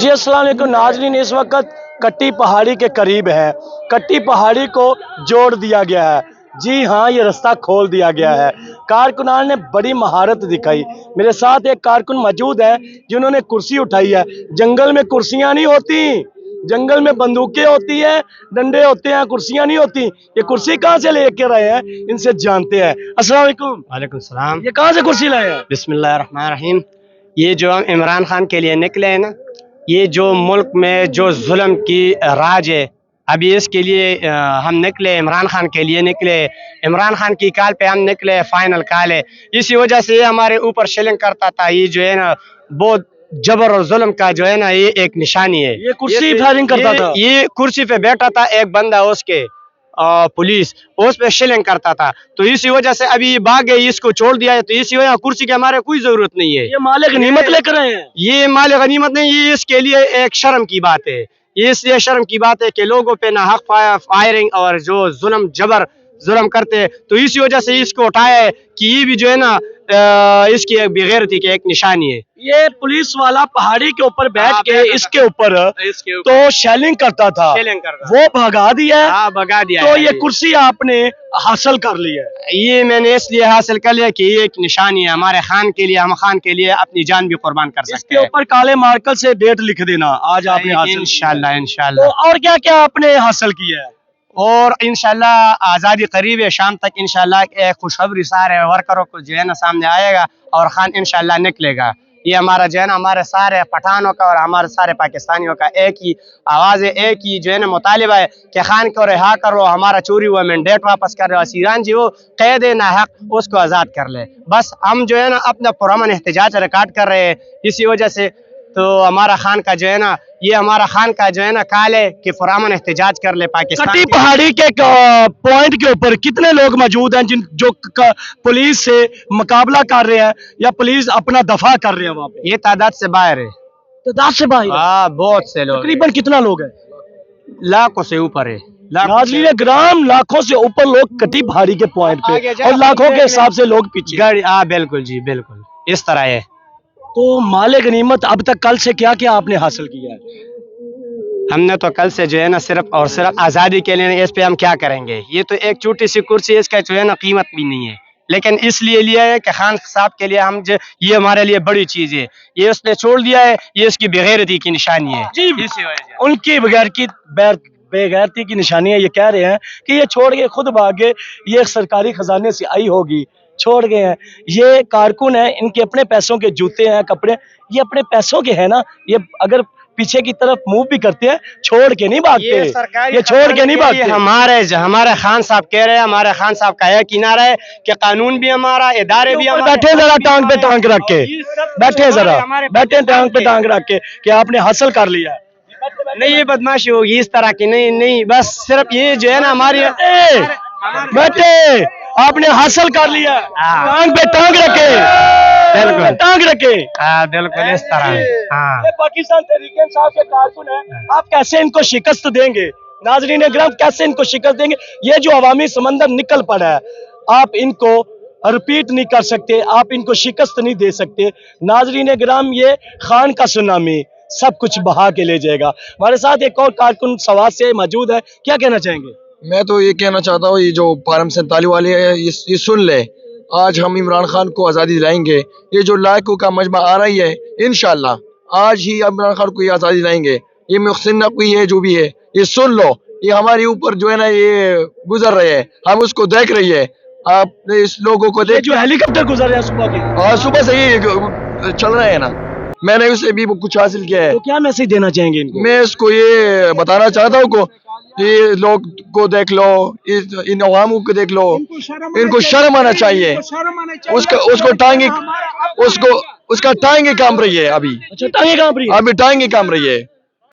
जी अस्सलाम वालेकुम नाज़रीन, इस वक्त कट्टी पहाड़ी के करीब है। कट्टी पहाड़ी को जोड़ दिया गया है। जी हाँ, ये रास्ता खोल दिया गया है। कारकुनान ने बड़ी महारत दिखाई। मेरे साथ एक कारकुन मौजूद है जिन्होंने कुर्सी उठाई है। जंगल में कुर्सियां नहीं होती, जंगल में बंदूकें होती हैं, डंडे होते हैं, कुर्सियां नहीं होती। ये कुर्सी कहाँ से लेके रहे हैं, इनसे जानते हैं। अस्सलाम वालेकुम। वालेकुम सलाम। ये कहाँ से कुर्सी लाए हैं? बिस्मिल्लाहिर्रहमानिर्रहीम। ये जो हम इमरान खान के लिए निकले हैं ना, ये जो मुल्क में जो जुल्म की राज है, अभी इसके लिए हम निकले, इमरान खान के लिए निकले, इमरान खान की काल पे हम निकले, फाइनल काल है। इसी वजह से ये हमारे ऊपर शिलिंग करता था। ये जो है ना बहुत जबर और जुल्म का जो है ना ये एक निशानी है। ये कुर्सी फायरिंग करता था। ये कुर्सी पे बैठा था एक बंदा, उसके पुलिस उस पे शिलिंग करता था, तो इसी वजह से अभी भाग गए, इसको छोड़ दिया है। तो इसी वजह कुर्सी की हमारे कोई जरूरत नहीं है। ये माले गनीमत लेकर आए हैं। ये माल गनीमत नहीं, ये इसके लिए एक शर्म की बात है। ये इसलिए शर्म की बात है कि लोगों पे ना हक फायरिंग और जो जुल्म जबर जुल्म करते हैं, तो इसी वजह से इसको उठाया है कि ये भी जो है ना इसकी एक बेगैरती की एक निशानी है। ये पुलिस वाला पहाड़ी के ऊपर बैठ के इसके ऊपर तो शेलिंग करता था, वो भगा दिया है। हाँ, भगा दिया तो है। ये कुर्सी आपने हासिल कर ली है। ये मैंने इसलिए हासिल कर लिया कि ये एक निशानी है हमारे खान के लिए। हम खान के लिए अपनी जान भी कुर्बान कर सकते इसके हैं। ऊपर काले मार्कर से डेट लिख देना, आज आपने हासिल। इंशाल्लाह तो इंशाल्लाह। और क्या क्या आपने हासिल किया है? और इंशाल्लाह आज़ादी करीब है, शाम तक इंशाल्लाह एक खुशखबरी सारे वर्करों को जो है ना सामने आएगा और खान इंशाल्लाह निकलेगा। ये हमारा जो है ना हमारे सारे पठानों का और हमारे सारे पाकिस्तानियों का एक ही आवाज़ है, एक ही जो है ना मुतालिबा है कि खान को रिहा करो, हमारा चोरी हुआ मैंडेट वापस कर लो, सीरान जी वो कैद ना हक उसको आज़ाद कर ले। बस हम जो है ना अपना पुरअमन एहतजाज रिकॉर्ड कर रहे हैं इसी वजह से। तो हमारा खान का जो है ना ये हमारा खान का जो है ना काल है कि पुरअमन एहतजाज कर ले पाकिस्तान। कट्टी पहाड़ी के पॉइंट के ऊपर कितने लोग मौजूद हैं जिन जो पुलिस से मुकाबला कर रहे हैं या पुलिस अपना दफा कर रहे हैं वहाँ पे? ये तादाद से बाहर है। तादाद से बाहर? हाँ, बहुत से लोग, तकरीबन कितना लोग हैं? लाखों से ऊपर है। नाज़रीन ग्राम, लाखों से ऊपर लोग कट्टी पहाड़ी के पॉइंट पे और लाखों के हिसाब से लोग पीछे। गाड़ी, हाँ बिल्कुल जी, बिल्कुल इस तरह है। तो माले गनीमत अब तक कल से क्या क्या आपने हासिल किया है? हमने तो कल से जो है ना सिर्फ और सिर्फ आज़ादी के लिए, इस पे हम क्या करेंगे। ये तो एक छोटी सी कुर्सी है, इसका जो है ना कीमत भी नहीं है, लेकिन इसलिए लिया है कि खान साहब के लिए हम ये हमारे लिए बड़ी चीज़ है। ये उसने छोड़ दिया है, ये इसकी बेगैरती की निशानी है। जी, उनकी बेगैरती की निशानी है। ये कह रहे हैं कि ये छोड़ के खुद भागे, ये सरकारी खजाने से आई होगी, छोड़ गए हैं। ये कारकुन है, इनके अपने पैसों के जूते हैं, कपड़े, ये अपने पैसों के हैं ना। ये अगर पीछे की तरफ मूव भी करते हैं, छोड़ के नहीं भागते, ये छोड़ के नहीं भागते। हमारे खान साहब कह रहे हैं, हमारे खान साहब का यह किनारा है कि कानून भी हमारा, इदारे भी हमारे। बैठे जरा टांग पे टांग रख के, बैठे जरा, बैठे टांग पे टांग रख के कि आपने हासिल कर लिया। नहीं, ये बदमाशी होगी इस तरह की, नहीं नहीं, बस सिर्फ ये जो है ना हमारी बैठे आपने हासिल कर लिया, टांग पे टांग रखे, बिल्कुल टांग रखे। हाँ बिल्कुल इस तरह। हाँ, ये पाकिस्तान तहरीक इंसाफ के कारकुन है, आप कैसे इनको शिकस्त देंगे? नाज़रीन ग्राम, कैसे इनको शिकस्त देंगे? ये जो अवामी समंदर निकल पड़ा है, आप इनको रिपीट नहीं कर सकते, आप इनको शिकस्त नहीं दे सकते। नाज़रीन ग्राम, ये खान का सुनामी सब कुछ बहा के ले जाएगा। हमारे साथ एक और कारकुन सवाद से मौजूद है, क्या कहना चाहेंगे? मैं तो ये कहना चाहता हूँ, ये जो फारम 47 वाले हैं ये सुन ले, आज हम इमरान खान को आज़ादी दिलाएंगे। ये जो लायकों का मजमा आ रही है, इंशाल्लाह आज ही इमरान खान को ये आज़ादी दिलाएंगे। ये मुहसिन नकवी है जो भी है, ये सुन लो, ये हमारे ऊपर जो है ना ये गुजर रहे हैं, हम उसको देख रही है। आप इस लोगों को देख, जो हेलीकॉप्टर गुजर रहे हैं सुबह के, सुबह से ही चल रहे हैं ना, मैंने उससे भी कुछ हासिल किया है। तो क्या मैसेज देना चाहेंगे इनको? मैं इसको ये बताना चाहता हूँ को ये लोग को देख लो, इन अवामों को देख लो, इनको शर्म आना चाहिए। उसको टांगे, उसका टांगे काम रही है अभी। अच्छा, टांगे कांप रही है? अभी टांगे काम रही है।